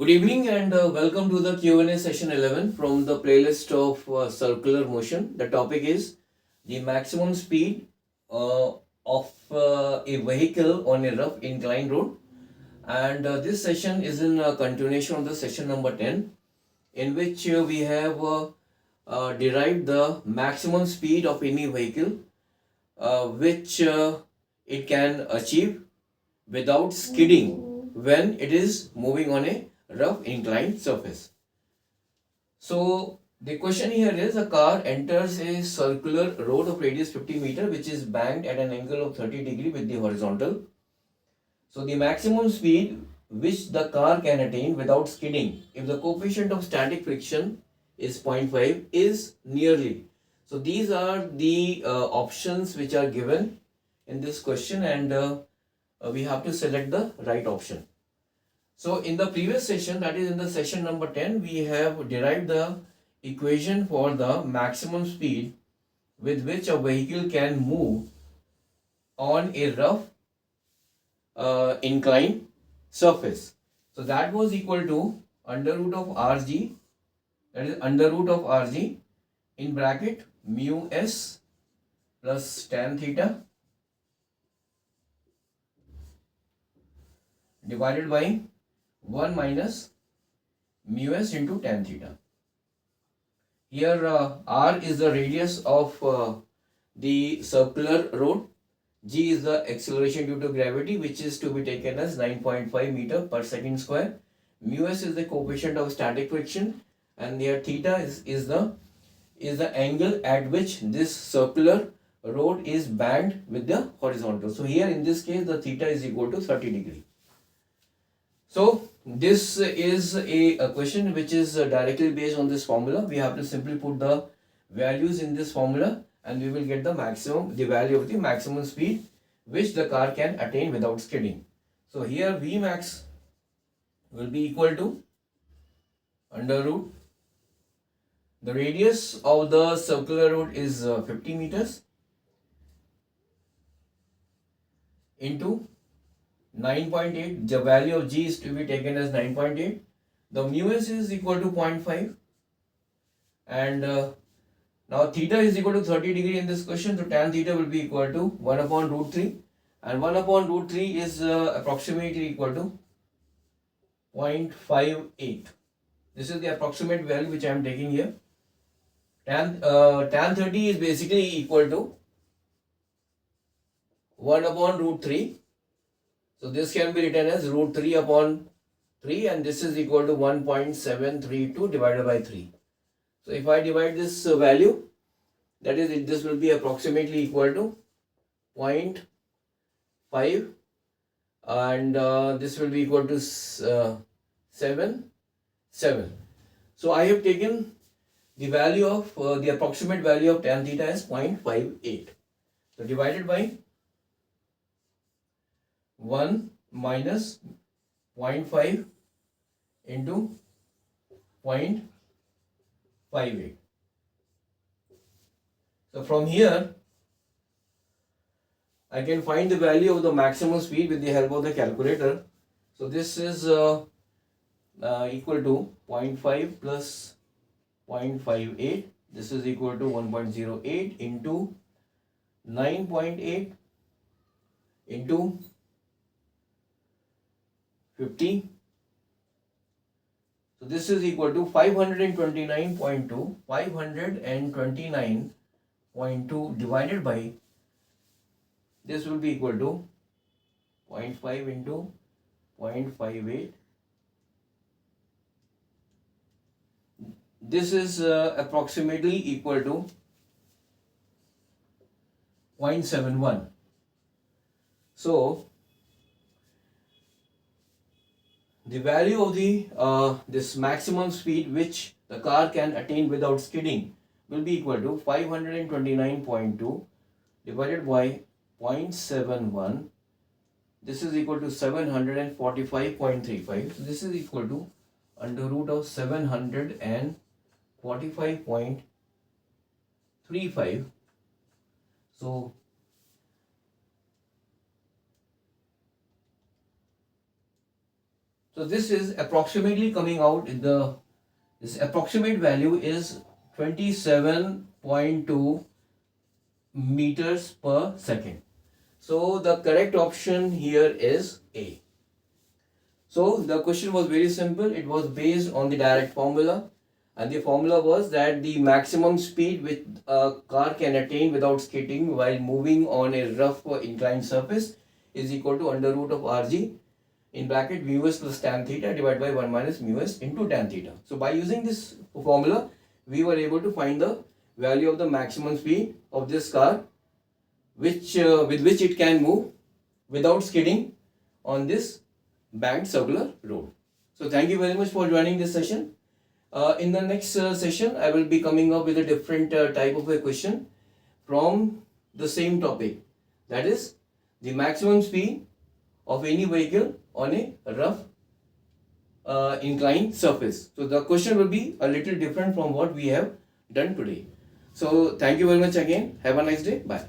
Good evening and welcome to the Q&A session 11 from the playlist of circular motion. The topic is the maximum speed of a vehicle on a rough inclined road. And this session is in continuation of the session number 10, in which we have derived the maximum speed of any vehicle which it can achieve without skidding when it is moving on a rough inclined surface. So the question here is, a car enters a circular road of radius 50 meter which is banked at an angle of 30 degree with the horizontal. So the maximum speed which the car can attain without skidding if the coefficient of static friction is 0.5 is nearly. So these are the options which are given in this question, and we have to select the right option. So in the previous session, that is in the session number 10, we have derived the equation for the maximum speed with which a vehicle can move on a rough inclined surface. So that was equal to under root of Rg, that is under root of Rg in bracket mu s plus tan theta divided by 1 minus mu s into tan theta. Here r is the radius of the circular road, g is the acceleration due to gravity, which is to be taken as 9.5 meter per second square. Mu s is the coefficient of static friction, and here theta is the angle at which this circular road is banked with the horizontal. So here in this case the theta is equal to 30 degree. So this is a question which is directly based on this formula. We have to simply put the values in this formula and we will get the value of the maximum speed which the car can attain without skidding. So here Vmax will be equal to under root. The radius of the circular road is 50 meters into 9.8. The value of g is to be taken as 9.8. The mu s is equal to 0.5, and now theta is equal to 30 degree in this question, so tan theta will be equal to 1 upon root 3, and 1 upon root 3 is approximately equal to 0.58. This is the approximate value which I am taking here. Tan 30 is basically equal to 1 upon root 3. So this can be written as root 3 upon 3, and this is equal to 1.732 divided by 3. So if I divide this value, that is, this will be approximately equal to 0.5, and this will be equal to 7. So I have taken the value of the approximate value of tan theta as 0.58. So divided by 1 minus 0.5 into 0.58. So from here I can find the value of the maximum speed with the help of the calculator. So this is equal to 0.5 plus 0.58. This is equal to 1.08 into 9.8 into 50. So this is equal to 529.2. 529.2 divided by, this will be equal to 0.5 into 0.58. This is approximately equal to 0.71. So the value of the this maximum speed which the car can attain without skidding will be equal to 529.2 divided by 0.71. This is equal to 745.35. So this is equal to under root of 745.35. So So this is approximately coming out in this approximate value is 27.2 meters per second. So the correct option here is A. So the question was very simple. It was based on the direct formula, and the formula was that the maximum speed which a car can attain without skidding while moving on a rough or inclined surface is equal to under root of Rg in bracket mu s plus tan theta divided by 1 minus mu s into tan theta. So by using this formula, we were able to find the value of the maximum speed of this car which with which it can move without skidding on this banked circular road. So thank you very much for joining this session. In the next session, I will be coming up with a different type of a question from the same topic. That is the maximum speed of any vehicle on a rough inclined surface. So the question will be a little different from what we have done today. So thank you very much again. Have a nice day. Bye.